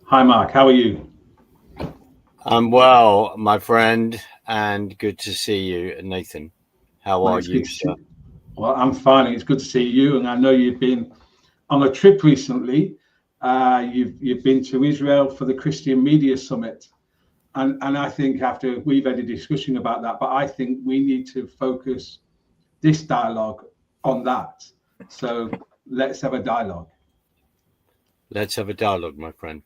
Hi, Mark. How are you? I'm well, my friend, and good to see you, Nathan. How are you, sir? Well, I'm fine. It's good to see you, and I know you've been on a trip recently. You've been to Israel for the Christian Media Summit, and I think after we've had a discussion about that, but I think we need to focus this dialogue on that. So let's have a dialogue. Let's have a dialogue, my friend.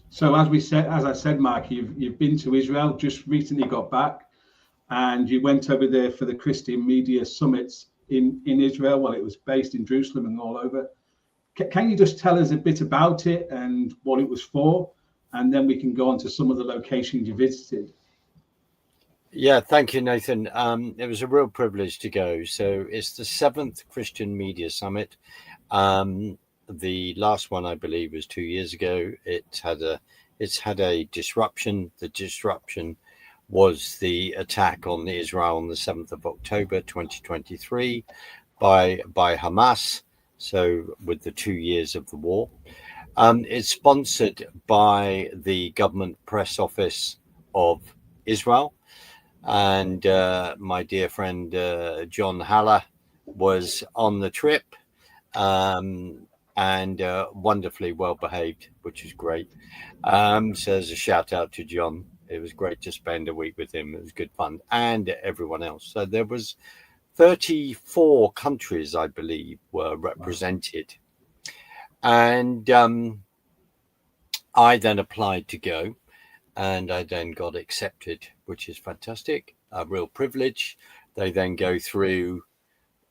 So as I said, Mark, you've been to Israel, just recently got back, and you went over there for the Christian Media Summits in Israel. Well, it was based in Jerusalem and all over. Can you just tell us a bit about it and what it was for? And then we can go on to some of the locations you visited. Yeah, thank you, Nathan. It was a real privilege to go. So it's the 7th Christian Media Summit. The last one, I believe, was 2 years ago. It's had a disruption. The disruption was the attack on Israel on the 7th of October 2023 by Hamas. So with the 2 years of the war. It's sponsored by the Govt Press Office of Israel. And my dear friend John Haller was on the trip and wonderfully well behaved, which is great. So there's a shout out to John. It was great to spend a week with him. It was good fun, and everyone else. So there was 34 countries, I believe, were represented. And I then applied to go, and I then got accepted, which is fantastic, a real privilege. They then go through,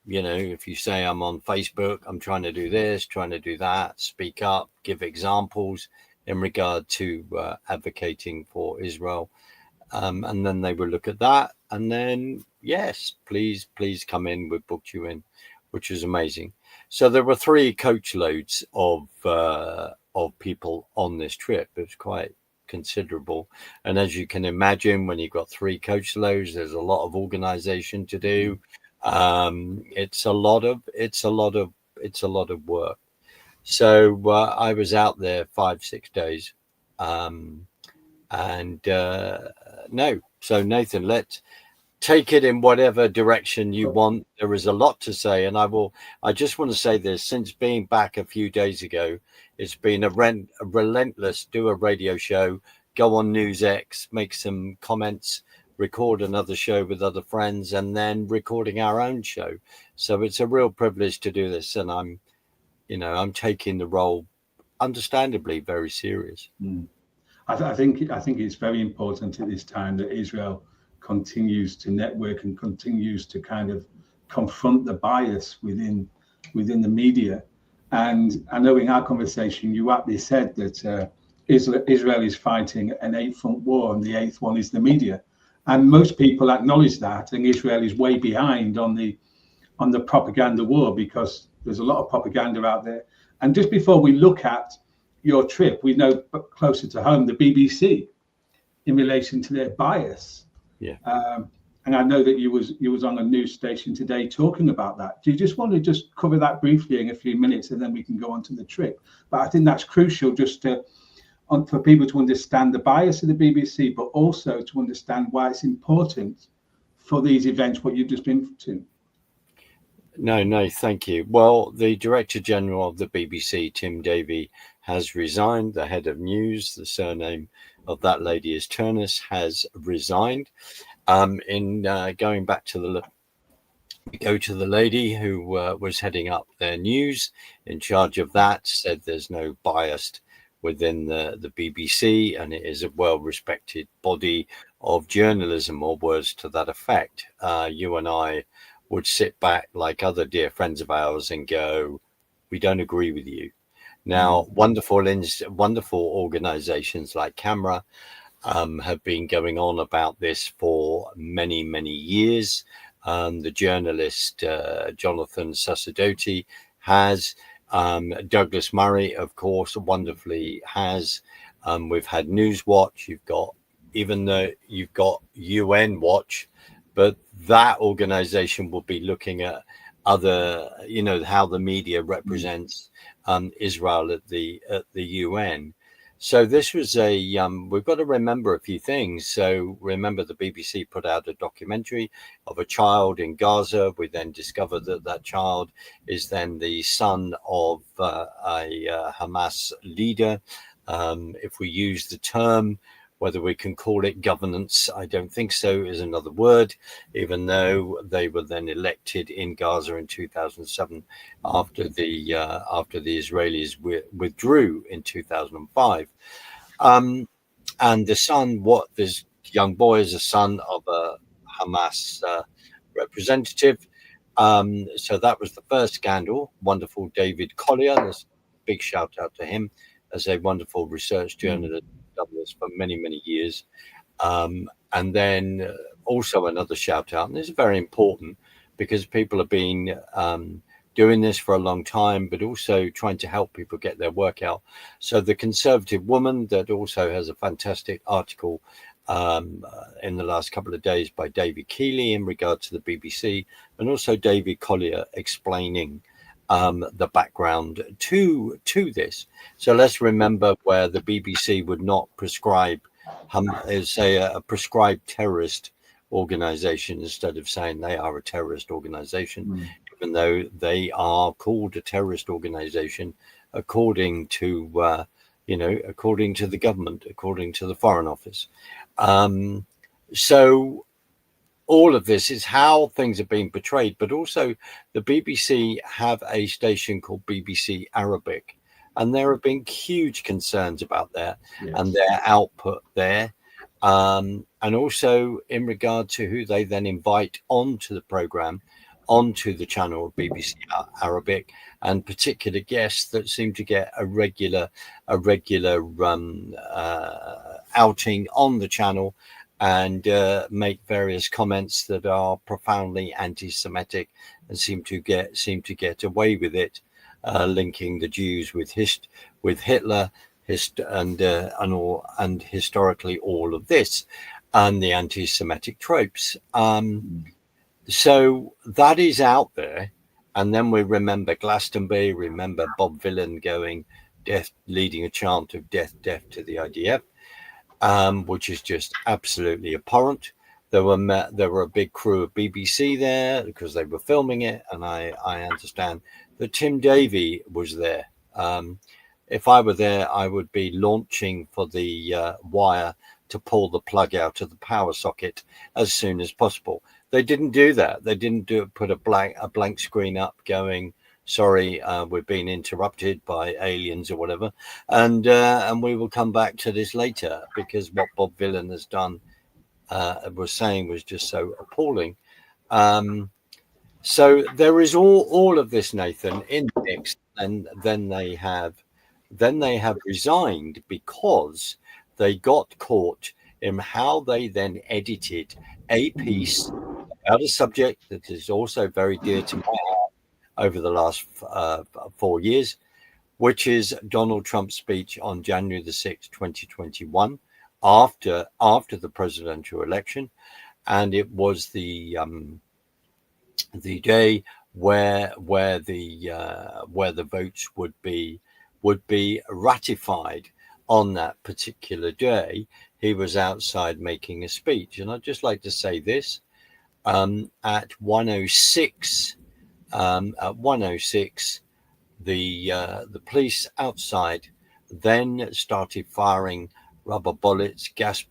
you know, if you say I'm on Facebook, I'm trying to do this, trying to do that, speak up, give examples in regard to advocating for Israel. And then they will look at that, and then, yes, please come in. We've booked you in, which was amazing. So there were 3 coach loads of people on this trip. It was quite considerable. And as you can imagine, when you've got 3 coach loads, there's a lot of organization to do. It's a lot of work. So I was out there 5-6 days. No. So Nathan, let's take it in whatever direction you want. There is a lot to say, and I just want to say this: since being back a few days ago, it's been a relentless. Do a radio show, go on NewsX, make some comments, record another show with other friends, and then recording our own show. So it's a real privilege to do this, and I'm taking the role, understandably, very serious. I think it's very important at this time that Israel continues to network and continues to kind of confront the bias within the media. And I know in our conversation, you aptly said that Israel is fighting an 8-front war, and the 8th one is the media. And most people acknowledge that, and Israel is way behind on the propaganda war, because there's a lot of propaganda out there. And just before we look at your trip, we know closer to home, the BBC, in relation to their bias. Yeah. And I know that you was on a news station today talking about that. Do you just want to just cover that briefly in a few minutes, and then we can go on to the trip? But I think that's crucial, just for people to understand the bias of the BBC, but also to understand why it's important for these events, what you've just been to. No, thank you. Well, the Director General of the BBC, Tim Davie, has resigned. The head of news, the surname of that lady is Turnus, has resigned. Going back to the lady who was heading up their news, in charge of that, said there's no bias within the BBC, and it is a well-respected body of journalism, or words to that effect. You and I would sit back like other dear friends of ours and go, we don't agree with you. Now, wonderful organizations like Camera have been going on about this for many, many years. The journalist Jonathan Sacerdoti has. Douglas Murray, of course, wonderfully has. We've had Newswatch. Even though you've got UN Watch, but that organization will be looking at other, how the media represents Israel at the UN. So this was we've got to remember a few things. So remember, the BBC put out a documentary of a child in Gaza. We then discovered that child is then the son of a Hamas leader. If we use the term, whether we can call it governance, I don't think so, is another word, even though they were then elected in Gaza in 2007 after the Israelis withdrew in 2005. And the son, this young boy is a son of a Hamas representative. So that was the first scandal. Wonderful David Collier. There's a big shout out to him as a wonderful research journalist. Done this for many, many years. And then also another shout out, and this is very important because people have been doing this for a long time, but also trying to help people get their work out. So the Conservative Woman, that also has a fantastic article in the last couple of days by David Keeley in regard to the BBC, and also David Collier explaining the background to this. So let's remember where the BBC would not prescribe, say, a prescribed terrorist organization, instead of saying they are a terrorist organization, even though they are called a terrorist organization according to according to the government, according to the Foreign Office. So all of this is how things are being portrayed, but also the BBC have a station called BBC Arabic, and there have been huge concerns about that and their output there. And also in regard to who they then invite onto the program, onto the channel of BBC Arabic, and particular guests that seem to get a regular outing on the channel, and make various comments that are profoundly anti-Semitic, and seem to get away with it, linking the Jews with Hitler, and historically all of this, and the anti-Semitic tropes. So that is out there. And then we remember Glastonbury, remember Bob Villan going death, leading a chant of death to the IDF. Which is just absolutely abhorrent. There were a big crew of BBC there because they were filming it, and I understand that Tim Davie was there. If I were there, I would be launching for the wire to pull the plug out of the power socket as soon as possible. They didn't do that. They didn't put a blank screen up going, sorry, we've been interrupted by aliens or whatever, and we will come back to this later, because what Bob Villan has done was saying was just so appalling. So there is all of this, Nathan, in the mix, and then they have resigned because they got caught in how they then edited a piece about a subject that is also very dear to my heart over the last 4 years, which is Donald Trump's speech on January the 6th, 2021, after the presidential election. And it was the day where the votes would be ratified. On that particular day, he was outside making a speech. And I'd just like to say this, at 1:06, the police outside then started firing rubber bullets, gas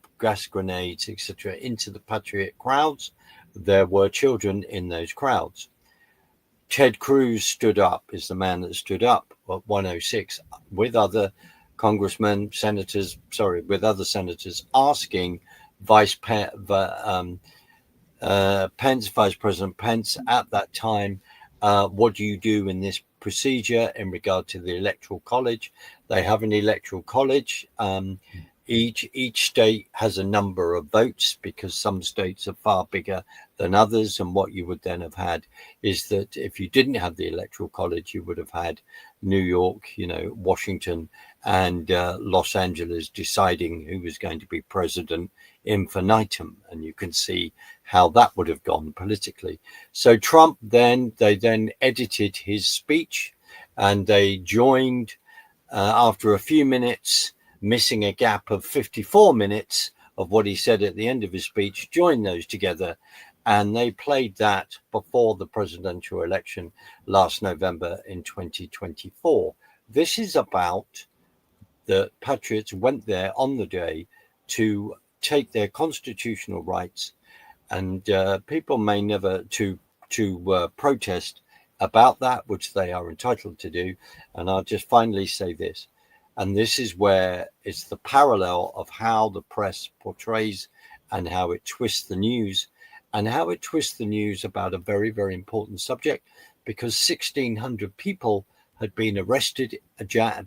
grenades, etc., into the patriot crowds. There were children in those crowds. Ted Cruz stood up, is the man that stood up at 1:06 with other congressmen, senators, with other senators, asking Vice President Pence at that time, what do you do in this procedure in regard to the electoral college? They have an electoral college. each state has a number of votes because some states are far bigger than others. And what you would then have had is that if you didn't have the electoral college, you would have had New York, Washington and Los Angeles deciding who was going to be president infinitum. And you can see how that would have gone politically. So Trump they then edited his speech, and they joined after a few minutes, missing a gap of 54 minutes of what he said at the end of his speech, joined those together, and they played that before the presidential election last November in 2024. This is about the patriots went there on the day to take their constitutional rights, and people may never to protest about that, which they are entitled to do. And I'll just finally say this. And this is where it's the parallel of how the press portrays and how it twists the news, and how it twists the news about a very, very important subject, because 1,600 people had been arrested,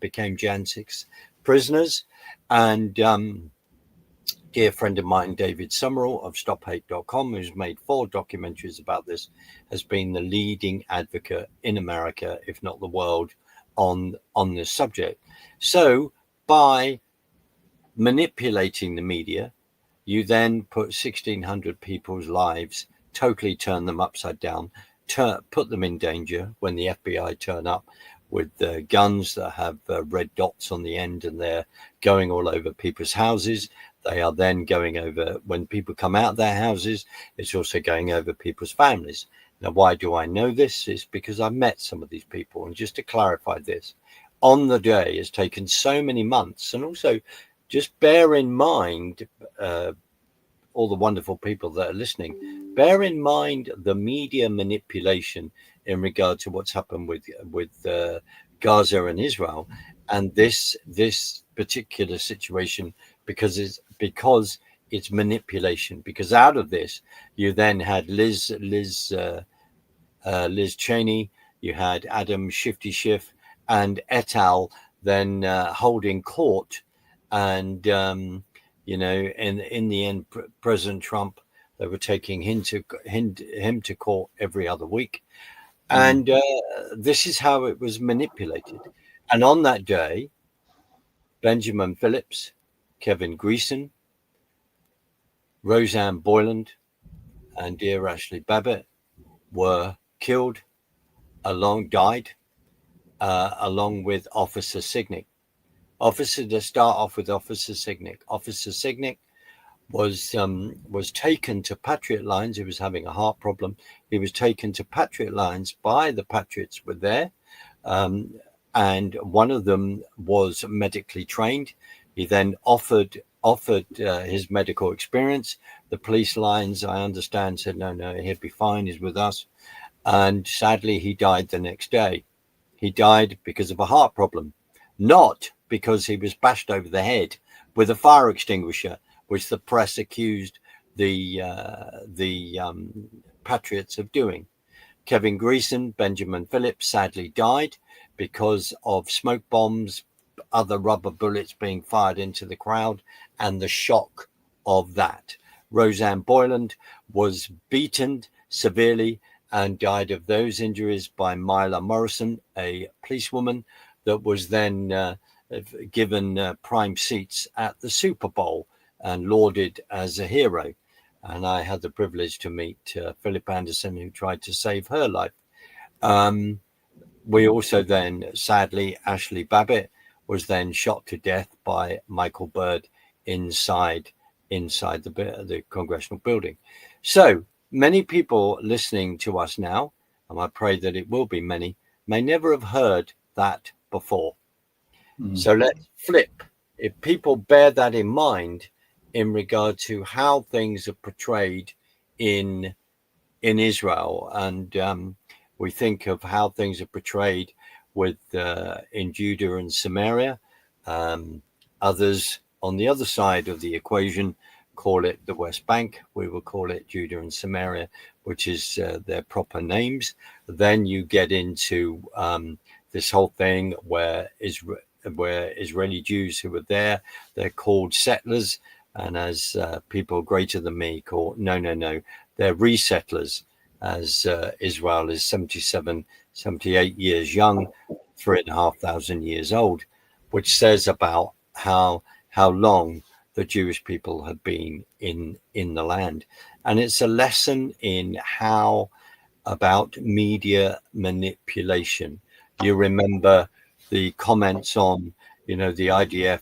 became Jan 6 prisoners. And dear friend of mine, David Summerall of StopHate.com, who's made 4 documentaries about this, has been the leading advocate in America, if not the world, on this subject. So by manipulating the media, you then put 1,600 people's lives, totally turn them upside down, put them in danger when the FBI turn up with guns that have red dots on the end, and they're going all over people's houses. They are then going over, when people come out of their houses, it's also going over people's families. Now, why do I know this? It's because I've met some of these people. And just to clarify this, on the day has taken so many months. And also just bear in mind, all the wonderful people that are listening, bear in mind the media manipulation in regard to what's happened with Gaza and Israel, and this particular situation, because it's manipulation. Because out of this, you then had Liz Cheney, you had Adam Shifty Schiff and et al. Then holding court, and in the end, President Trump, they were taking him to court every other week, and this is how it was manipulated. And on that day, Benjamin Phillips, Kevin Greason, Roseanne Boyland, and dear Ashley Babbitt were killed, died, along with Officer Signick. To start off with Officer Signick. Officer Signick was taken to Patriot Lines. He was having a heart problem. He was taken to Patriot Lines by the Patriots were there, and one of them was medically trained. He then offered his medical experience. The police lines, I understand, said no, he'll be fine. He's with us. And sadly, he died the next day. He died because of a heart problem, not because he was bashed over the head with a fire extinguisher, which the press accused the Patriots of doing. Kevin Greason, Benjamin Phillips, sadly died because of smoke bombs, other rubber bullets being fired into the crowd, and the shock of that. Roseanne Boyland was beaten severely and died of those injuries by Myla Morrison, a policewoman that was then given prime seats at the Super Bowl and lauded as a hero. And I had the privilege to meet Philip Anderson, who tried to save her life. We also then, sadly, Ashley Babbitt was then shot to death by Michael Byrd inside the congressional building. So many people listening to us now, and I pray that it will be many, may never have heard that before. So let's flip. If people bear that in mind in regard to how things are portrayed in Israel, and we think of how things are portrayed with in Judah and Samaria. Others on the other side of the equation call it the West Bank. We will call it Judah and Samaria, which is their proper names. Then you get into this whole thing where were Israeli Jews who were there. They're called settlers, and as people greater than me call, no, they're resettlers, as Israel is 77, 78 years young, 3,500 years old, which says about how long the Jewish people have been in the land. And it's a lesson in how about media manipulation. You remember the comments on, the IDF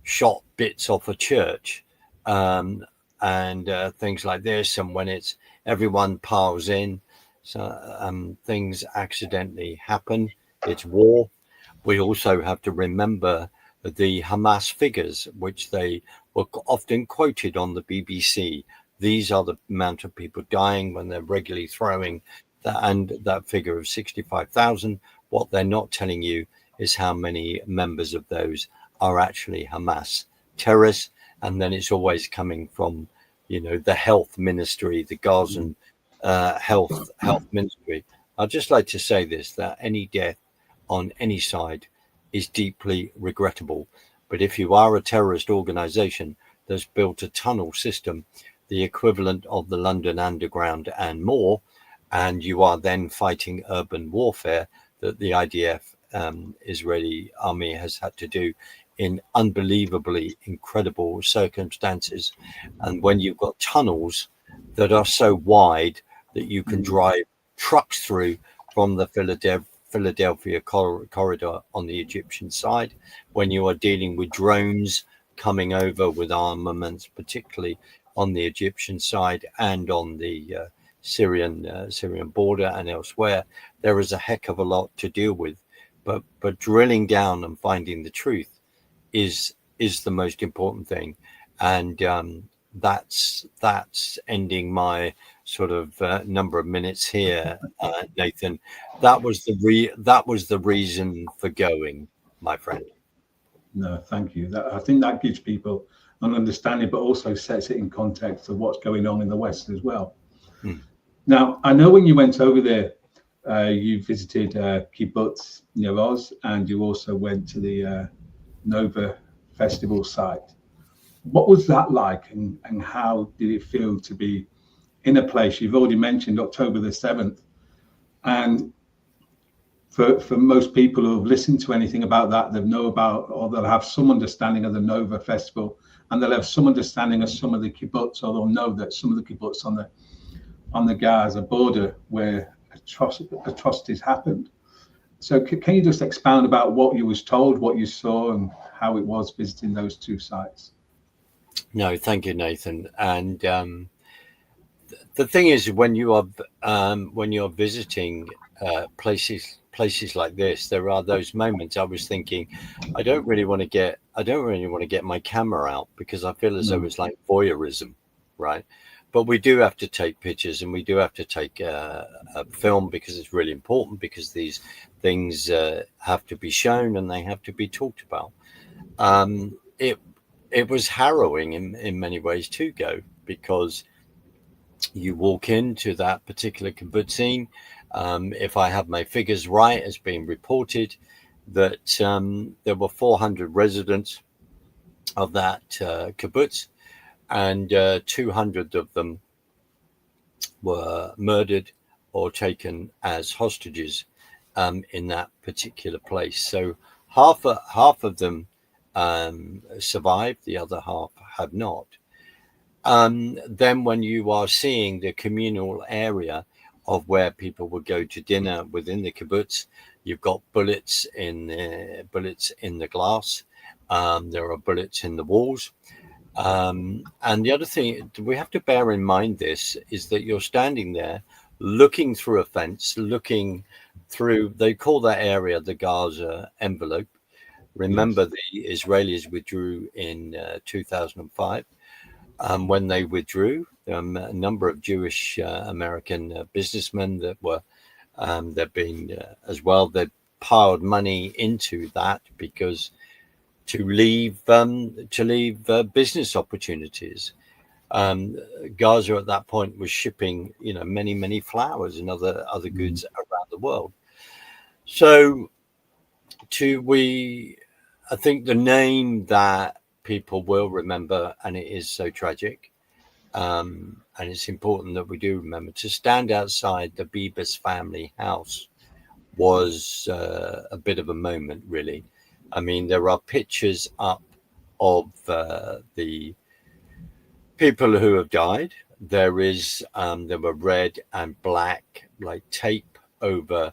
shot bits off a church and things like this. And when it's everyone piles in, so things accidentally happen. It's war. We also have to remember the Hamas figures, which they were often quoted on the BBC. These are the amount of people dying when they're regularly throwing that, and that figure of 65,000. What they're not telling you is how many members of those are actually Hamas terrorists. And then it's always coming from, the health ministry, the Gazan health ministry. I'd just like to say this, that any death on any side is deeply regrettable. But if you are a terrorist organization that's built a tunnel system, the equivalent of the London Underground and more, and you are then fighting urban warfare that the IDF Israeli army has had to do in unbelievably incredible circumstances. And when you've got tunnels that are so wide that you can drive trucks through from the Philadelphia corridor on the Egyptian side, when you are dealing with drones coming over with armaments, particularly on the Egyptian side and on the Syrian border and elsewhere, there is a heck of a lot to deal with. But drilling down and finding the truth is the most important thing. And that's ending my sort of number of minutes here, Nathan. That was the reason for going, my friend. No, thank you. I think that gives people an understanding, but also sets it in context of what's going on in the West as well. Now, I know when you went over there, you visited kibbutz near Oz, and you also went to the Nova Festival site. What was that like, and how did it feel to be in a place? You've already mentioned October the 7th, and for most people who have listened to anything about that, they know about, or they'll have some understanding of the Nova Festival, and they'll have some understanding of some of the kibbutz, or they'll know that some of the kibbutz on the Gaza border where atrocities happened. So can you just expound about what you was told, what you saw, and how it was visiting those two sites? No, thank you, Nathan. And the thing is, when you are visiting places like this, there are those moments. I was thinking, I don't really want to get my camera out, because I feel as though it's like voyeurism, right? But we do have to take pictures, and we do have to take a film, because it's really important, because these things have to be shown and they have to be talked about. It was harrowing in many ways to go, because you walk into that particular kibbutzim. If I have my figures right, it's been reported that there were 400 residents of that kibbutz, and 200 of them were murdered or taken as hostages in that particular place. So half of them survived, the other half have not. Then when you are seeing the communal area of where people would go to dinner within the kibbutz, you've got bullets in the glass. There are bullets in the walls. And the other thing we have to bear in mind this is that you're standing there looking through a fence, looking through, they call that area the Gaza envelope. Remember, the Israelis withdrew in 2005. When they withdrew, a number of Jewish American businessmen that were, they've been as well, they piled money into that because to leave business opportunities. Gaza at that point was shipping, many flowers and other goods around the world. So I think the name that people will remember, and it is so tragic, and it's important that we do remember, to stand outside the Bibas family house was a bit of a moment, really. I mean, there are pictures up of the people who have died. There were red and black, like tape over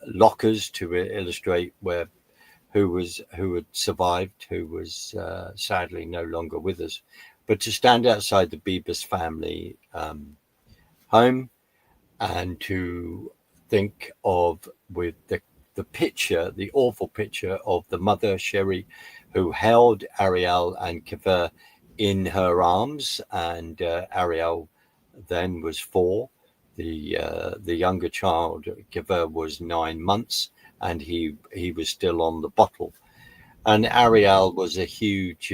lockers to illustrate who had survived, who was sadly no longer with us. But to stand outside the Bibas family home and to think of, with the picture, the awful picture of the mother, Sherry, who held Ariel and Kaveh in her arms, and Ariel then was 4. The younger child, Kaveh, was 9 months, and he was still on the bottle. And Ariel was a huge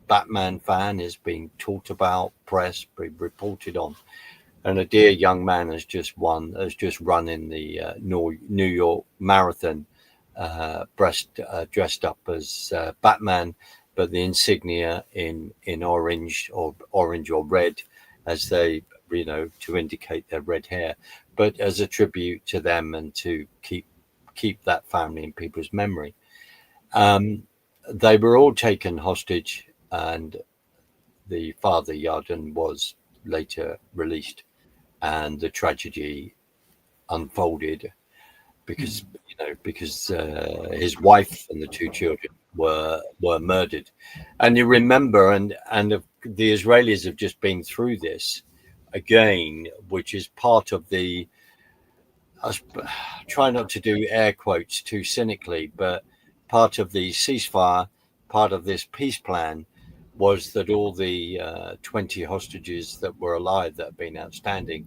Batman fan, is being talked about, press, reported on. And a dear young man has just run in the New York Marathon, dressed up as Batman, but the insignia in orange or red, as they, to indicate their red hair, but as a tribute to them and to keep that family in people's memory. They were all taken hostage, and the father, Yarden, was later released. And the tragedy unfolded because his wife and the 2 children were murdered. And you remember, and the Israelis have just been through this again, which is part of the, I try not to do air quotes too cynically, but part of the ceasefire, part of this peace plan, was that all the 20 hostages that were alive that have been outstanding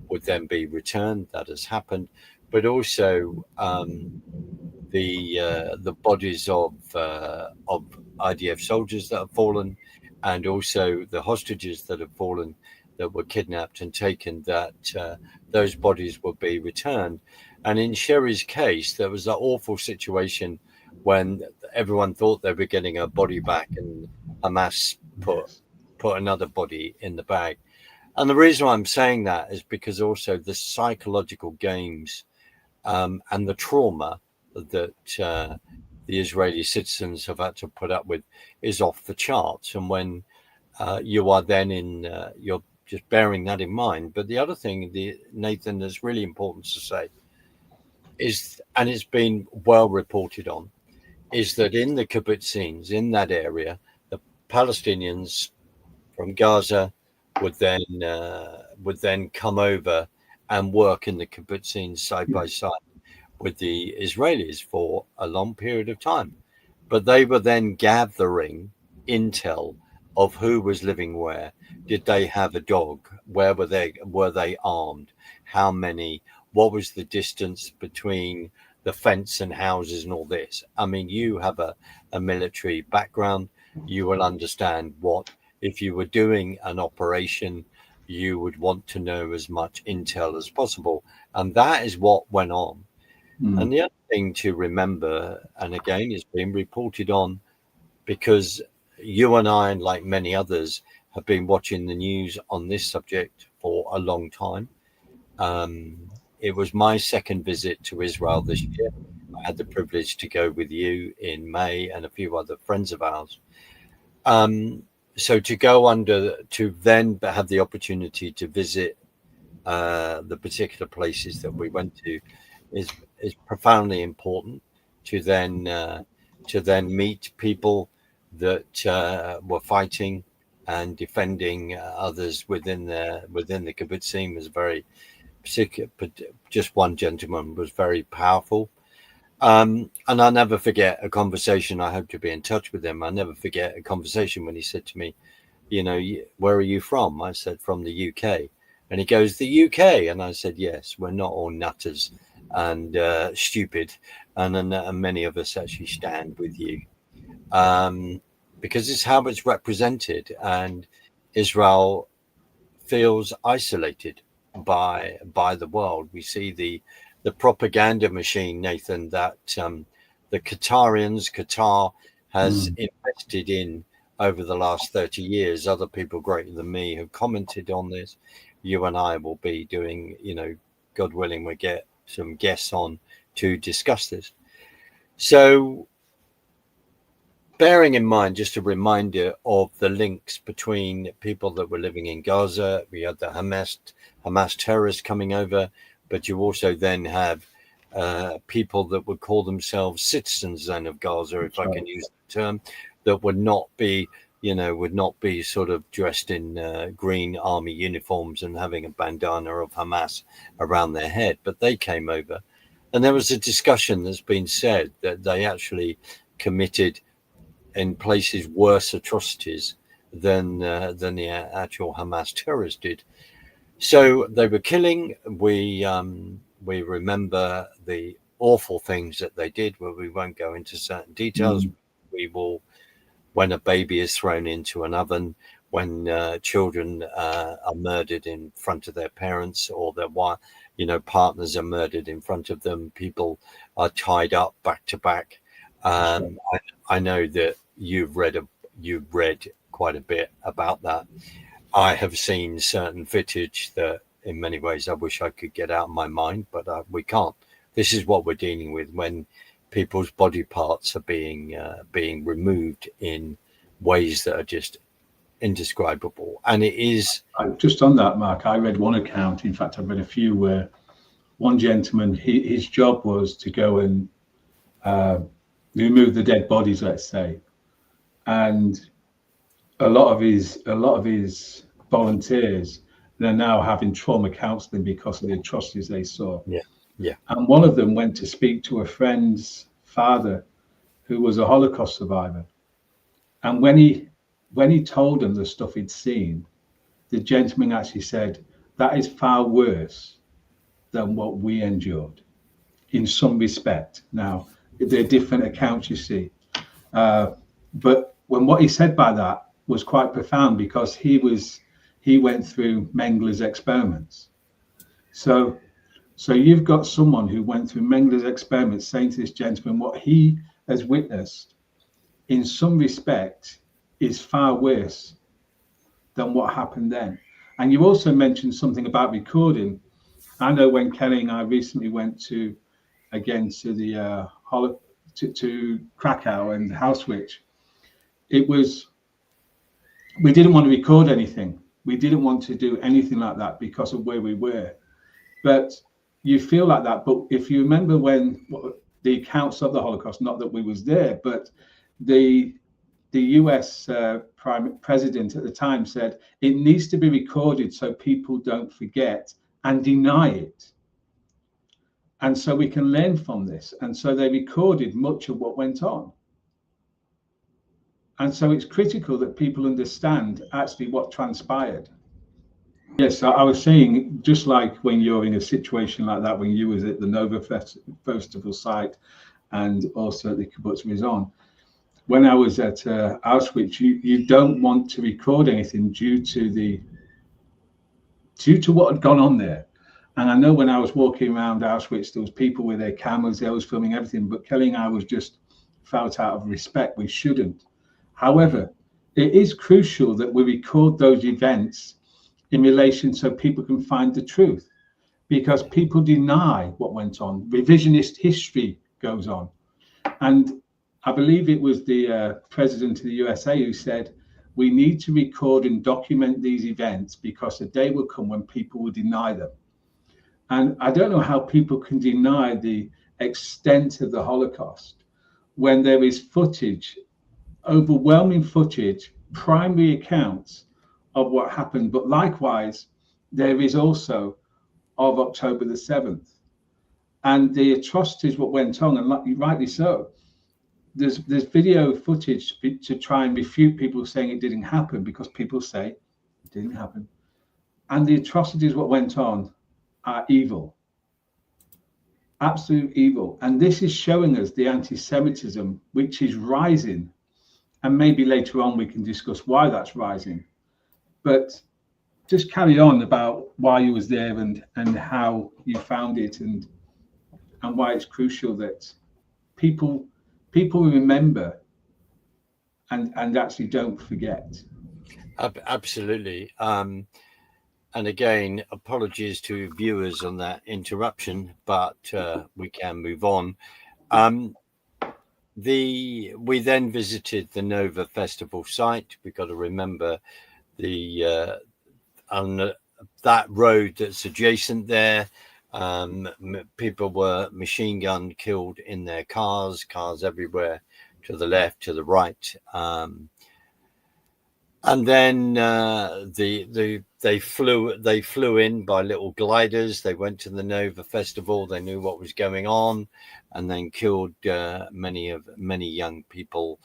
would then be returned. That has happened, but also the bodies of IDF soldiers that have fallen, and also the hostages that have fallen, that were kidnapped and taken, that those bodies will be returned. And in Sherry's case, there was that awful situation when everyone thought they were getting her body back, and Hamas put another body in the bag. And the reason why I'm saying that is because also the psychological games and the trauma that the Israeli citizens have had to put up with is off the charts. And when you are then you're just bearing that in mind. But the other thing, Nathan, that's really important to say is, and it's been well reported on, is that in the kibbutzim, in that area, the Palestinians from Gaza would then come over and work in the kibbutzim side by side with the Israelis for a long period of time. But they were then gathering intel of who was living where. Did they have a dog? Where were they armed? How many? What was the distance between the fence and houses and all this? I mean, you have a military background. You will understand what, if you were doing an operation, you would want to know as much intel as possible. And that is what went on. And the other thing to remember, and again, it's been reported on, because you and I, and like many others, have been watching the news on this subject for a long time. It was my second visit to Israel this year. I had the privilege to go with you in May and a few other friends of ours. So to go to then have the opportunity to visit the particular places that we went to is profoundly important. To then meet people that were fighting and defending others within the kibbutzim was very particular. But just one gentleman was very powerful. And I'll never forget a conversation. I hope to be in touch with him. I'll never forget a conversation when he said to me, where are you from? I said, from the UK. And he goes, the UK? And I said, yes, we're not all nutters and stupid. And many of us actually stand with you. Because it's how it's represented. And Israel feels isolated by the world. We see the propaganda machine, Nathan, that the the Qatar has invested in over the last 30 years. Other people greater than me have commented on this. You and I will be doing, God willing, we get some guests on to discuss this. So bearing in mind, just a reminder of the links between people that were living in Gaza, we had the Hamas terrorists coming over, but you also then have people that would call themselves citizens then of Gaza, if I can use the term, that would not be sort of dressed in green army uniforms and having a bandana of Hamas around their head, but they came over. And there was a discussion that's been said that they actually committed in places worse atrocities than the actual Hamas terrorists did. So they were killing. We remember the awful things that they did, where we won't go into certain details. We will, when a baby is thrown into an oven, when children are murdered in front of their parents, or their partners are murdered in front of them, people are tied up back to back. I know that you've read quite a bit about that. I have seen certain footage that in many ways I wish I could get out of my mind, but we can't. This is what we're dealing with when people's body parts are being removed in ways that are just indescribable. And it is just on that, Mark, I read one account, in fact I've read a few, where one gentleman, his job was to go and remove the dead bodies, let's say, and a lot of his volunteers, they're now having trauma counseling because of the atrocities they saw. Yeah. And one of them went to speak to a friend's father who was a Holocaust survivor. And when he told him the stuff he'd seen, the gentleman actually said, that is far worse than what we endured in some respect. Now, they're different accounts, you see. But what he said by that was quite profound, because he went through Mengeler's experiments. So you've got someone who went through Mengeler's experiments saying to this gentleman, what he has witnessed in some respect is far worse than what happened then. And you also mentioned something about recording. I know when Kelly and I recently went to Krakow and Auschwitz, we didn't want to record anything. We didn't want to do anything like that because of where we were. But you feel like that. But if you remember when the accounts of the Holocaust, not that we was there, but the US president at the time said it needs to be recorded so people don't forget and deny it. And so we can learn from this. And so they recorded much of what went on. And so it's critical that people understand actually what transpired. Yes, I was saying, just like when you're in a situation like that, when you was at the Nova Festival site and also at the Kibbutz Rizon, when I was at Auschwitz, you don't want to record anything due to what had gone on there. And I know when I was walking around Auschwitz, there was people with their cameras, they was filming everything, but Kelly and I was just felt out of respect. We shouldn't. However, it is crucial that we record those events in relation so people can find the truth, because people deny what went on. Revisionist history goes on. And I believe it was the president of the USA who said, we need to record and document these events because the day will come when people will deny them. And I don't know how people can deny the extent of the Holocaust when there is footage, overwhelming footage, primary accounts of what happened. But likewise, there is also of October the 7th. And the atrocities what went on, and rightly so. There's video footage to try and refute people saying it didn't happen, because people say it didn't happen. And the atrocities what went on are evil, absolute evil. And this is showing us the anti-Semitism, which is rising. And maybe later on we can discuss why that's rising. But just carry on about why you was there and how you found it and why it's crucial that people people remember and actually don't forget. Absolutely. And again, apologies to viewers on that interruption, but we can move on. We then visited the Nova Festival site. We've got to remember the on that road that's adjacent there. People were machine gun killed in their cars everywhere, to the left, to the right. And then they flew in by little gliders. They went to the Nova Festival. They knew what was going on, and then killed many young people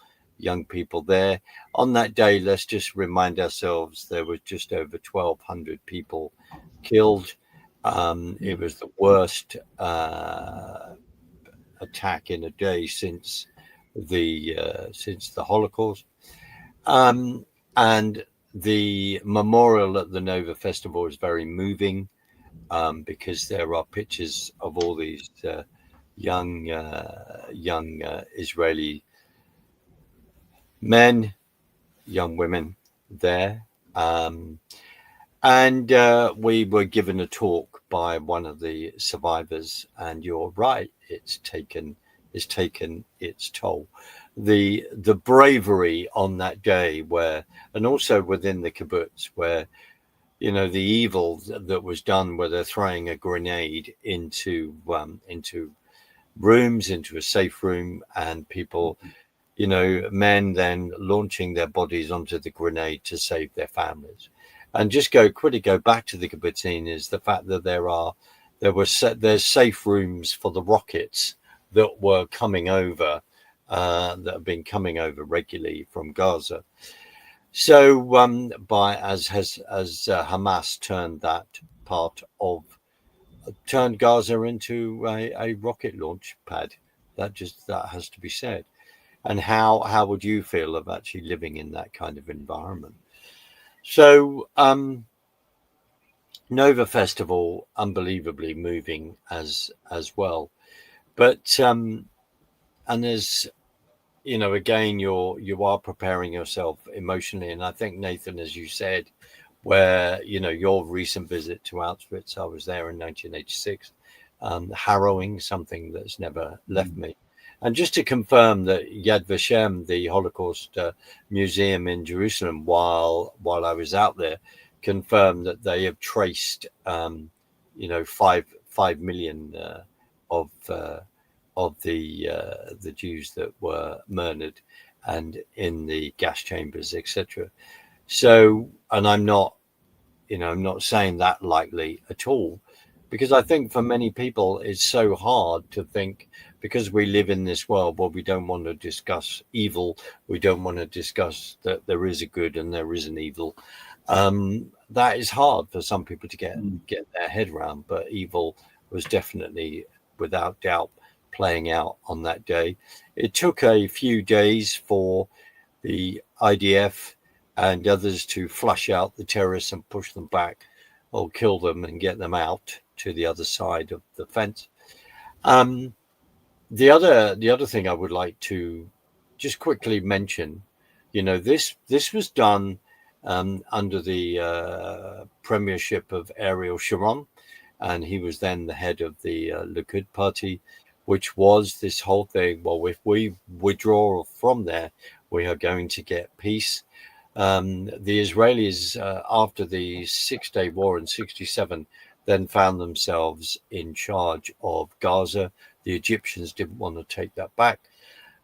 there. On that day, let's just remind ourselves, there was just over 1,200 people killed. It was the worst attack in a day since the Holocaust. And the memorial at the Nova Festival is very moving, because there are pictures of all these young Israeli men, young women there. And we were given a talk by one of the survivors, and you're right, it's taken its toll. The bravery on that day, where, and also within the kibbutz, where, you know, the evil that was done, where they're throwing a grenade into rooms, into a safe room, and people, you know, men then launching their bodies onto the grenade to save their families. And just quickly go back to the kibbutzim, is the fact that there's safe rooms for the rockets that were coming over, that have been coming over regularly from Gaza. So as Hamas turned Gaza into a rocket launch pad, that has to be said. And how would you feel of actually living in that kind of environment? So Nova Festival, unbelievably moving as well, but and there's, you know, again, you are preparing yourself emotionally. And I think, Nathan, as you said, where, you know, your recent visit to Auschwitz, I was there in 1986, harrowing, something that's never left me. And just to confirm that Yad Vashem, the Holocaust Museum in Jerusalem, while I was out there, confirmed that they have traced, 5 million of the Jews that were murdered and in the gas chambers, etc. So, and I'm not saying that lightly at all, because I think for many people it's so hard to think, because we live in this world where we don't want to discuss evil, we don't want to discuss that there is a good and there is an evil. That is hard for some people to get their head around, but evil was definitely, without doubt, playing out on that day. It took a few days for the IDF and others to flush out the terrorists and push them back, or kill them and get them out to the other side of the fence. The other thing I would like to just quickly mention, you know, this was done under the premiership of Ariel Sharon, and he was then the head of the Likud party, which was this whole thing, well, if we withdraw from there, we are going to get peace. The Israelis, after the 6-day war in 1967, then found themselves in charge of Gaza. The Egyptians didn't want to take that back.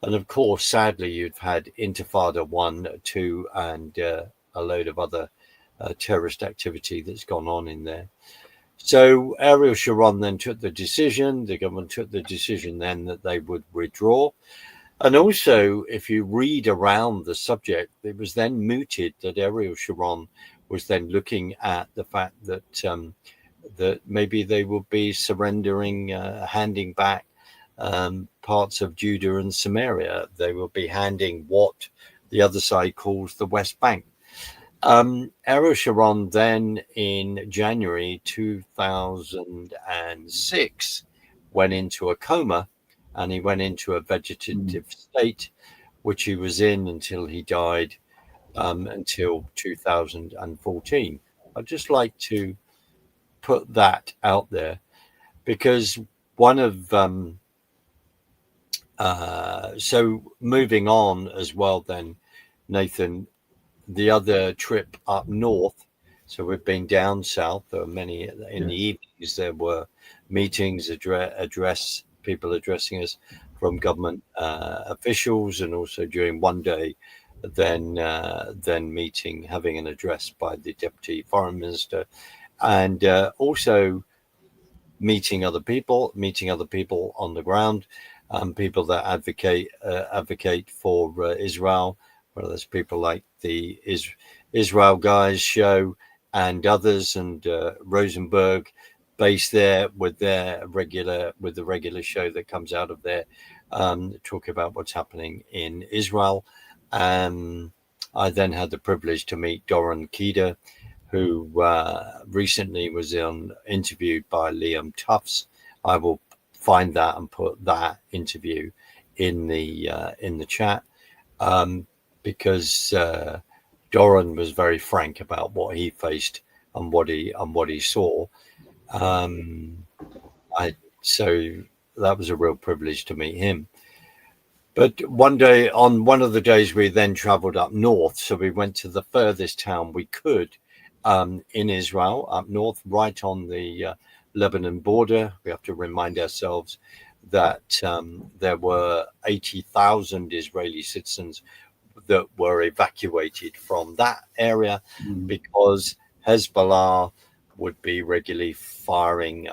And of course, sadly, you've had Intifada 1, 2, and a load of other terrorist activity that's gone on in there. So Ariel Sharon then took the decision, the government took the decision then that they would withdraw. And also, if you read around the subject, it was then mooted that Ariel Sharon was then looking at the fact that that maybe they would be surrendering, handing back parts of Judah and Samaria. They will be handing what the other side calls the West Bank. Ariel Sharon then, in January 2006, went into a coma and he went into a vegetative state, which he was in until he died, until 2014. I'd just like to put that out there, because one of so moving on as well then, Nathan, the other trip up north, so we've been down south. There were many in the evenings. There were meetings, people addressing us from government officials, and also during one day, then meeting, having an address by the deputy foreign minister, and also meeting other people on the ground, people that advocate for Israel, whether there's people like the Israel Guys show and others, and Rosenberg, based there with the regular show that comes out of there, talking about what's happening in Israel. I then had the privilege to meet Doron Kida, who recently was interviewed by Liam Tufts. I will find that and put that interview in the chat, because Doron was very frank about what he faced and what he saw. So that was a real privilege to meet him. But one day, on one of the days, we then traveled up north. So we went to the furthest town we could in Israel, up north, right on the Lebanon border. We have to remind ourselves that there were 80,000 Israeli citizens that were evacuated from that area because Hezbollah would be regularly firing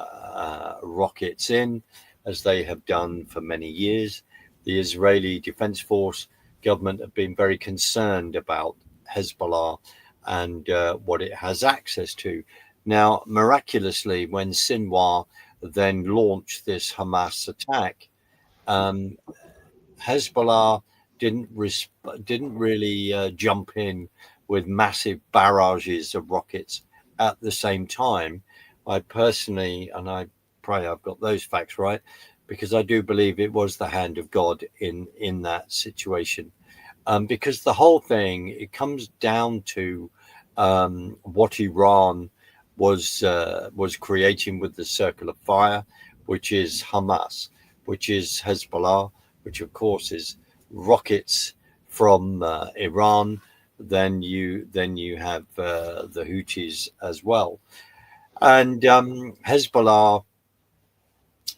rockets in, as they have done for many years. The Israeli Defense Force government have been very concerned about Hezbollah and what it has access to. Now, miraculously, when Sinwar then launched this Hamas attack, Hezbollah didn't really jump in with massive barrages of rockets at the same time. I personally, and I pray I've got those facts right, because I do believe it was the hand of God in that situation, because the whole thing, it comes down to what Iran was creating with the circle of fire, which is Hamas, which is Hezbollah, which of course is rockets from Iran. Then you have the Houthis as well, and Hezbollah,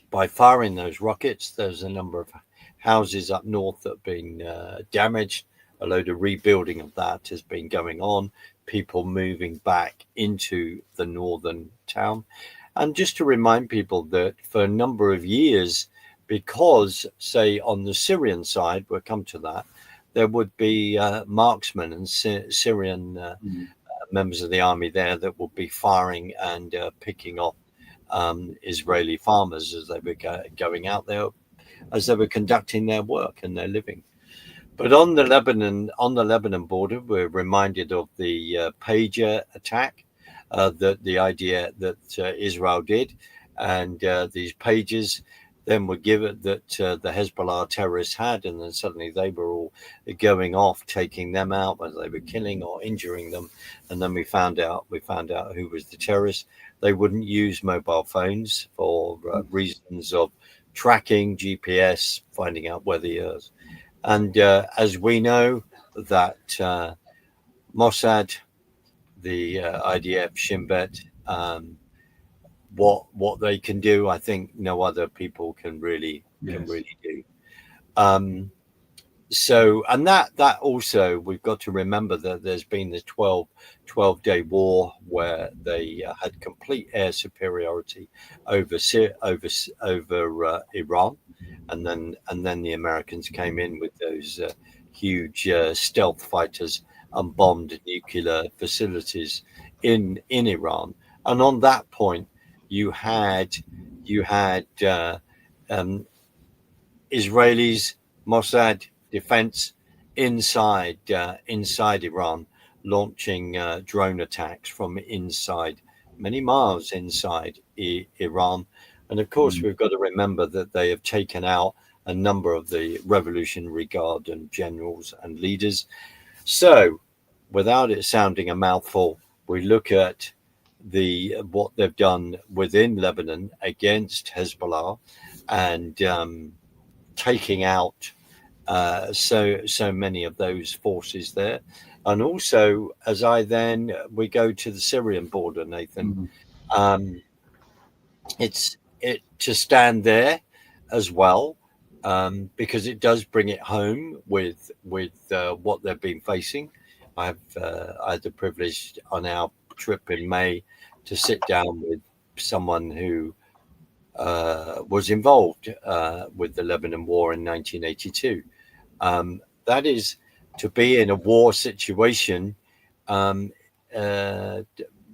by firing those rockets, there's a number of houses up north that have been damaged. A load of rebuilding of that has been going on. People moving back into the northern town. And just to remind people that for a number of years, because, say, on the Syrian side, we'll come to that, there would be marksmen and Syrian members of the army there that would be firing and picking off Israeli farmers as they were going out there, as they were conducting their work and their living. But on the Lebanon border, we're reminded of the pager attack, the idea that Israel did, and these pages then were given that the Hezbollah terrorists had, and then suddenly they were all going off, taking them out as they were killing or injuring them, and then we found out who was the terrorist. They wouldn't use mobile phones for reasons of tracking, GPS, finding out where they are. And as we know, that Mossad, the IDF, Shin Bet, what they can do, I think no other people can really do. So, and that also, we've got to remember that there's been this 12-day war where they had complete air superiority over Iran, and then the Americans came in with those huge stealth fighters and bombed nuclear facilities in Iran. And on that point, you had Israelis, Mossad, defense inside Iran, launching drone attacks from inside, many miles inside Iran. And of course, we've got to remember that they have taken out a number of the Revolutionary Guard and generals and leaders. So, without it sounding a mouthful, we look at what they've done within Lebanon against Hezbollah and taking out so many of those forces there. And also, as we go to the Syrian border, Nathan, it's to stand there as well, because it does bring it home with what they've been facing. I had the privilege on our trip in May to sit down with someone who was involved with the Lebanon War in 1982. That is, to be in a war situation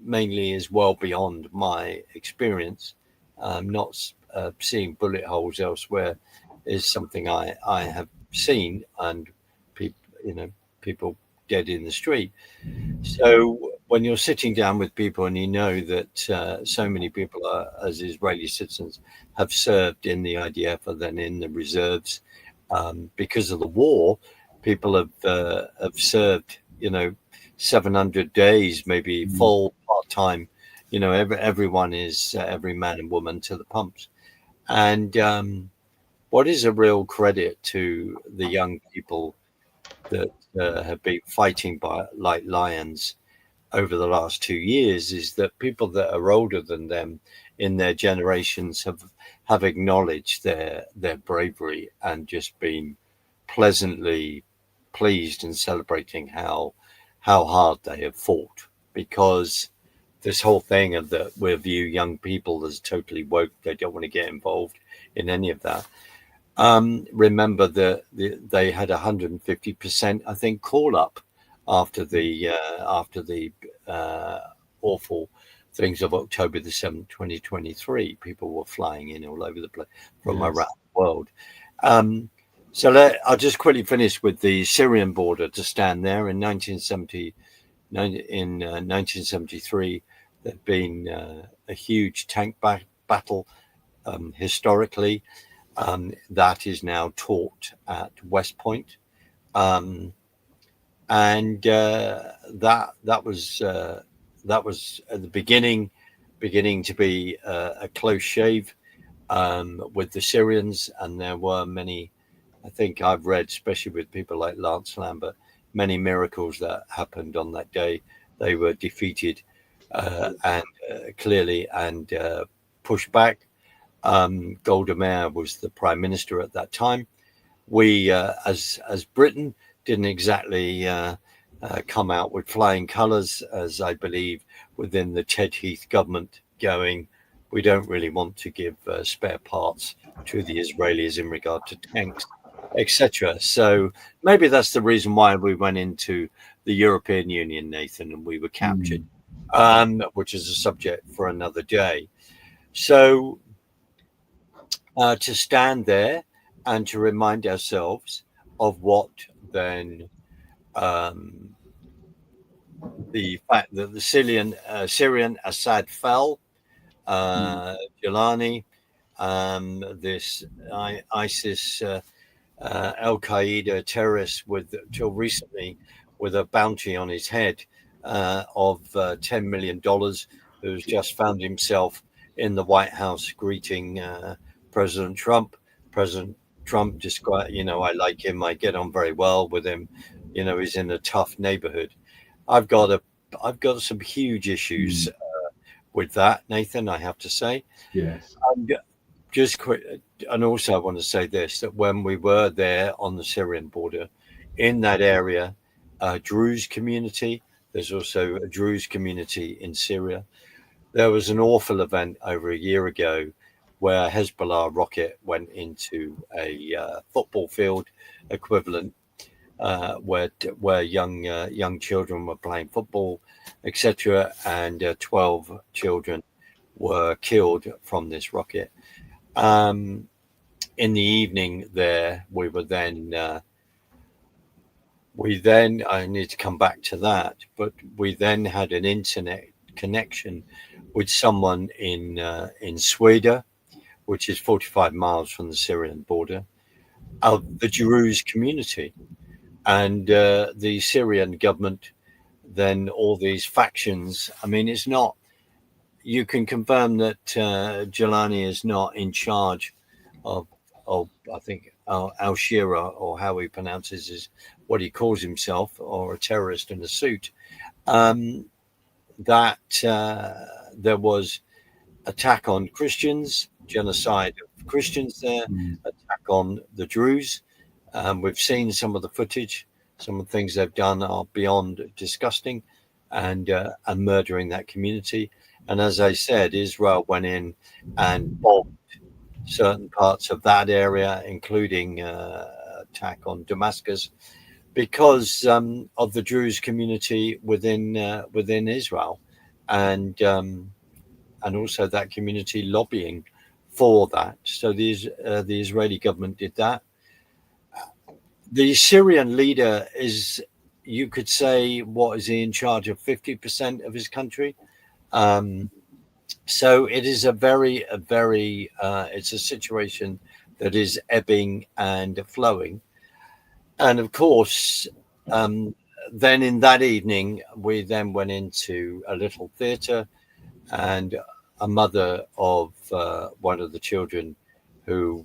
mainly is well beyond my experience. Not seeing bullet holes elsewhere is something I have seen, and people dead in the street. So when you're sitting down with people and you know that so many people as Israeli citizens have served in the IDF and then in the reserves, because of the war, people have served 700 days, maybe full, part-time. Everyone is every man and woman to the pumps. And what is a real credit to the young people that have been fighting like lions over the last 2 years is that people that are older than them in their generations have acknowledged their bravery and just been pleasantly pleased and celebrating how hard they have fought. Because this whole thing of that we view young people as totally woke, they don't want to get involved in any of that. Remember that they had 150%, I think, call up after the awful things of October the 7th, 2023. People were flying in all over the place from around the world. So I'll just quickly finish with the Syrian border to stand there in 1970. In 1973, there'd been a huge tank battle historically. That is now taught at West Point, and that was at the beginning to be a close shave with the Syrians, and there were many. I think I've read, especially with people like Lance Lambert, many miracles that happened on that day. They were defeated and clearly and pushed back. Golda Meir was the prime minister at that time. We, as Britain, didn't exactly come out with flying colours, as I believe within the Ted Heath government, going, we don't really want to give spare parts to the Israelis in regard to tanks, etc. So maybe that's the reason why we went into the European Union, Nathan, and we were captured, which is a subject for another day. So to stand there and to remind ourselves of what then the fact that the Syrian Assad fell, Gilani, this ISIS Al Qaeda terrorist till recently with a bounty on his head of $10 million, who's just found himself in the White House greeting President Trump. President Trump described, I like him, I get on very well with him, he's in a tough neighborhood. I've got some huge issues with that, Nathan, I have to say. Yes. Just quick, and also I want to say this, that when we were there on the Syrian border, in that area, Druze community, there's also a Druze community in Syria. There was an awful event over a year ago where a Hezbollah rocket went into a football field equivalent, where young children were playing football, etc., and 12 children were killed from this rocket. In the evening there, I need to come back to that, but we then had an internet connection with someone in Sweden, which is 45 miles from the Syrian border, of the Druze community, and the Syrian government, then all these factions. I mean, it's not. You can confirm that Jelani is not in charge of I think Al Shira, or how he pronounces is what he calls himself, or a terrorist in a suit. That there was attack on Christians, genocide of Christians there, attack on the Druze. We've seen some of the footage. Some of the things they've done are beyond disgusting, and murdering that community. And as I said, Israel went in and bombed certain parts of that area, including attack on Damascus, because of the Druze community within Israel, and also that community lobbying for that. So the Israeli government did that. The Syrian leader is, you could say, what is he in charge of? 50% of his country. So it is it's a situation that is ebbing and flowing. And of course, then in that evening, we then went into a little theatre, and a mother of one of the children who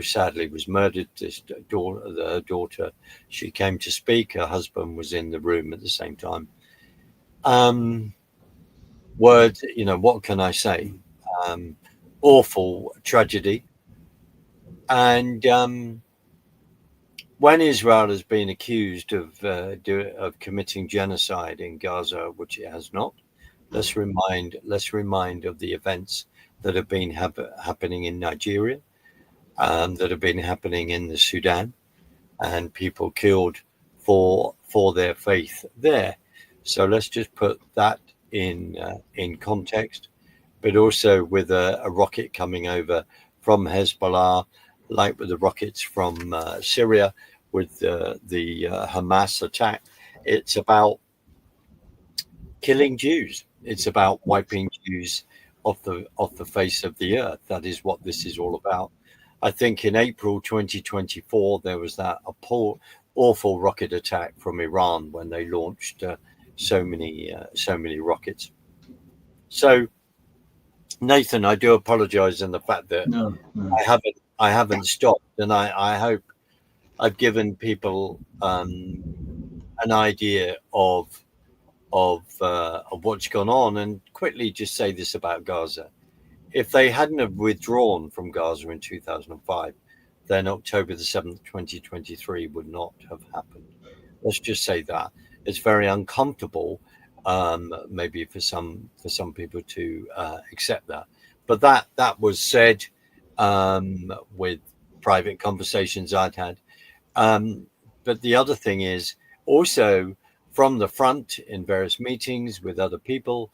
sadly was murdered, the daughter, she came to speak. Her husband was in the room at the same time. Words, what can I say? Awful tragedy. And when Israel has been accused of committing genocide in Gaza, which it has not, let's remind of the events that have been happening in Nigeria, that have been happening in the Sudan, and people killed for their faith there. So let's just put that in context, but also with a rocket coming over from Hezbollah, like with the rockets from Syria, with the Hamas attack. It's about killing Jews. It's about wiping Jews off the face of the earth. That is what this is all about. I think in April 2024 there was that awful rocket attack from Iran when they launched so many rockets. So, Nathan, I do apologize in the fact that No. I haven't stopped, and I hope I've given people an idea of what's gone on. And quickly just say this about Gaza: if they hadn't have withdrawn from Gaza in 2005, then October the 7th, 2023 would not have happened. Let's just say that. It's very uncomfortable, maybe for some people to accept that. But that was said with private conversations I'd had. But the other thing is also from the front in various meetings with other people,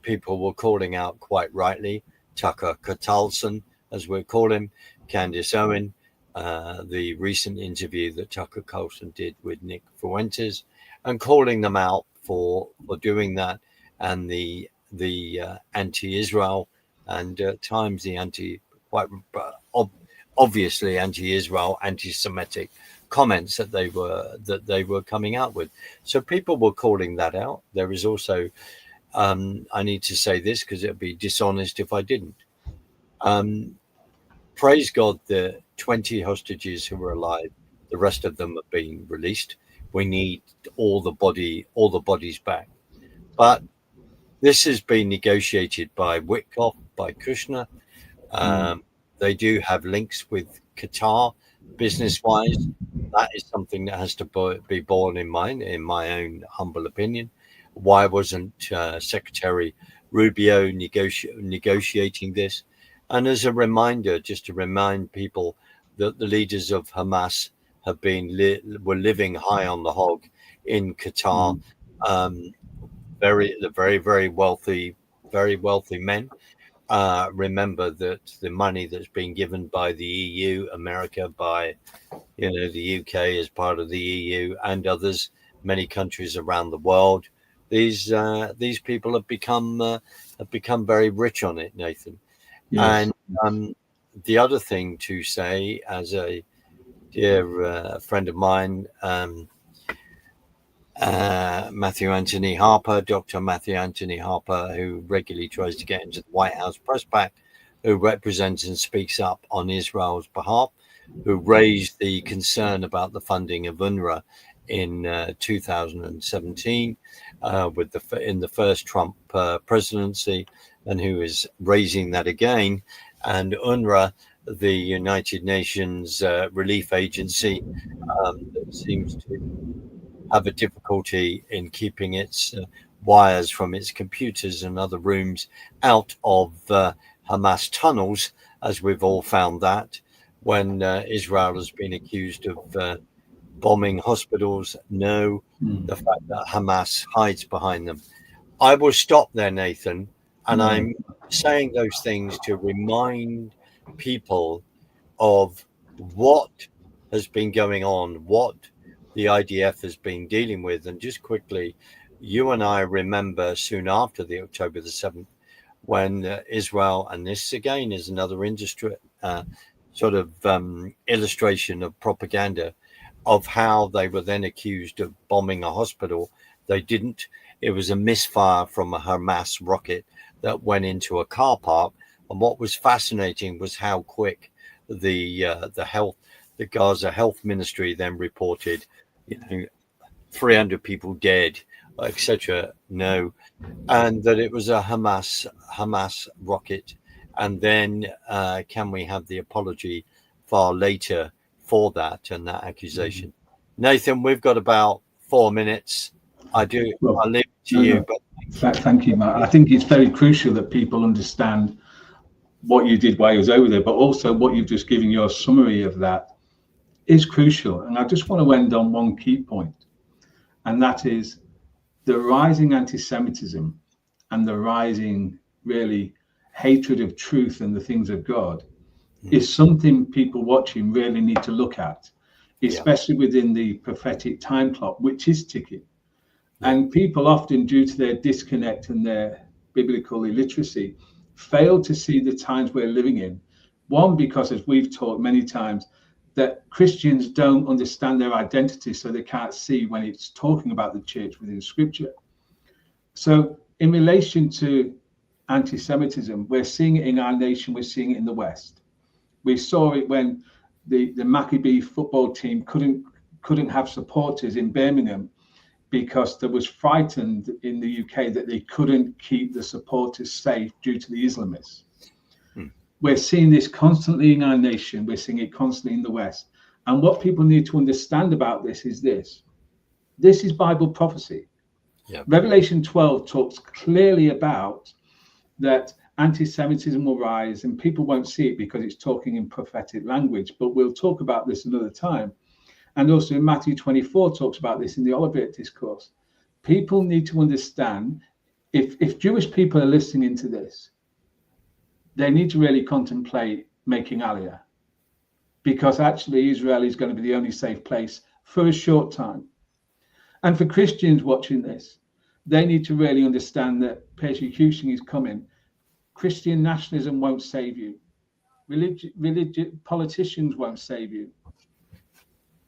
people were calling out quite rightly Tucker Carlson, as we call him, Candace Owen, the recent interview that Tucker Carlson did with Nick Fuentes, and calling them out for doing that, and the anti-Israel and at times the obviously anti-Israel, anti-Semitic comments that they were coming out with. So people were calling that out. There is also, I need to say this because it would be dishonest if I didn't. Praise God, the 20 hostages who were alive, the rest of them have been released. We need all the bodies back. But this has been negotiated by Witkoff, by Kushner. They do have links with Qatar, business-wise. That is something that has to be borne in mind, in my own humble opinion. Why wasn't Secretary Rubio negotiating this? And as a reminder, just to remind people that the leaders of Hamas have were living high on the hog in Qatar. Very wealthy men. Remember that the money that's been given by the EU, America, by the UK as part of the EU, and others, many countries around the world, these people have become very rich on it, Nathan. Yes. And the other thing to say, as a dear friend of mine, Matthew Anthony Harper, Dr. Matthew Anthony Harper, who regularly tries to get into the White House press pack, who represents and speaks up on Israel's behalf, who raised the concern about the funding of UNRWA in 2017 in the first Trump presidency, and who is raising that again. And UNRWA, the United Nations relief agency, that seems to have a difficulty in keeping its wires from its computers and other rooms out of Hamas tunnels, as we've all found that when Israel has been accused of bombing hospitals. No, the fact that Hamas hides behind them. I will stop there, Nathan, and I'm saying those things to remind people of what has been going on, what the IDF has been dealing with. And just quickly, you and I remember soon after the October the 7th, when Israel, and this again is another industry sort of illustration of propaganda, of how they were then accused of bombing a hospital. They didn't. It was a misfire from a Hamas rocket that went into a car park. And what was fascinating was how quick the Gaza Health Ministry then reported, 300 people dead, etc. No, and that it was a Hamas rocket. And then can we have the apology far later for that and that accusation? Nathan, we've got about 4 minutes. I'll leave it to you. But thank you, Matt. I think it's very crucial that people understand what you did while you was over there, but also what you've just given your summary of that is crucial. And I just want to end on one key point, and that is the rising anti-Semitism and the rising, really, hatred of truth and the things of God is something people watching really need to look at, especially within the prophetic time clock, which is ticking. And people often, due to their disconnect and their biblical illiteracy, fail to see the times we're living in. One, because as we've taught many times, that Christians don't understand their identity, so they can't see when it's talking about the church within Scripture. So in relation to anti-Semitism, we're seeing it in our nation, we're seeing it in the West. We saw it when the Maccabi football team couldn't have supporters in Birmingham because there was frightened in the UK that they couldn't keep the supporters safe due to the Islamists. We're seeing this constantly in our nation. We're seeing it constantly in the West. And what people need to understand about this is this. This is Bible prophecy. Revelation 12 talks clearly about that anti-Semitism will rise, and people won't see it because it's talking in prophetic language, but we'll talk about this another time. And also in Matthew 24 talks about this in the Olivet Discourse. People need to understand, if Jewish people are listening to this, they need to really contemplate making Aliyah, because actually Israel is going to be the only safe place for a short time. And for Christians watching this, they need to really understand that persecution is coming. Christian nationalism won't save you. Politicians won't save you.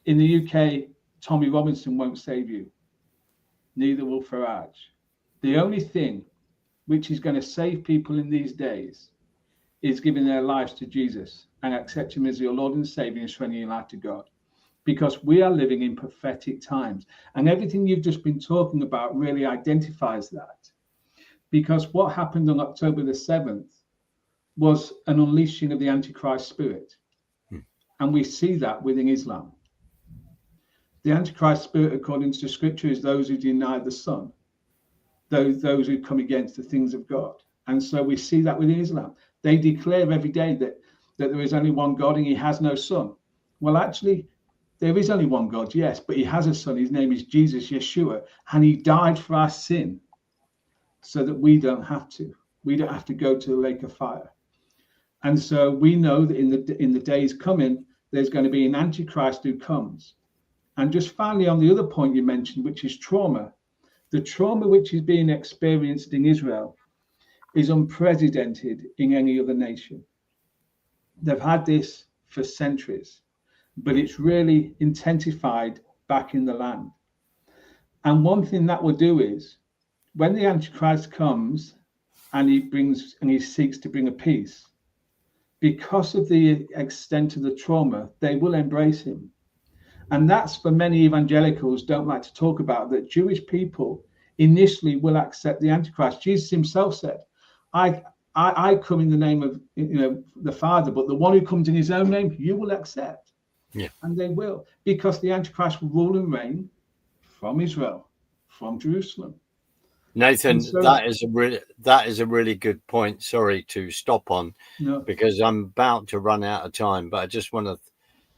In the UK, Tommy Robinson won't save you. Neither will Farage. The only thing which is going to save people in these days is giving their lives to Jesus and accepting him as your Lord and Savior and surrendering your life to God. Because we are living in prophetic times. And everything you've just been talking about really identifies that. Because what happened on October the 7th was an unleashing of the Antichrist spirit. And we see that within Islam. The Antichrist spirit, according to Scripture, is those who deny the Son, those who come against the things of God. And so we see that within Islam. They declare every day that there is only one God and he has no son. Well, actually, there is only one God, yes, but he has a son. His name is Jesus, Yeshua, and he died for our sin so that we don't have to. We don't have to go to the lake of fire. And so we know that in the days coming, there's going to be an Antichrist who comes. And just finally, on the other point you mentioned, which is trauma, the trauma which is being experienced in Israel is unprecedented in any other nation. They've had this for centuries. but it's really intensified back in the land. And one thing that will do is, when the Antichrist comes and he seeks to bring a peace, because of the extent of the trauma, they will embrace him. And that's for many evangelicals don't like to talk about, that Jewish people initially will accept the Antichrist. Jesus himself said, I come in the name of the Father, but the one who comes in his own name, you will accept. Yeah. And they will, because the Antichrist will rule and reign from Israel, from Jerusalem. Nathan, So, that is a really good point. Sorry to stop on, because I'm about to run out of time, but I just want to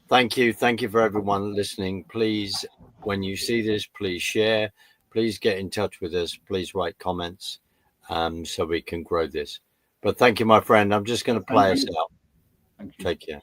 thank you for everyone listening. Please, when you see this, please share, please get in touch with us, please write comments, so we can grow this. But thank you, my friend. I'm just going to play us out. Thank you. Take care.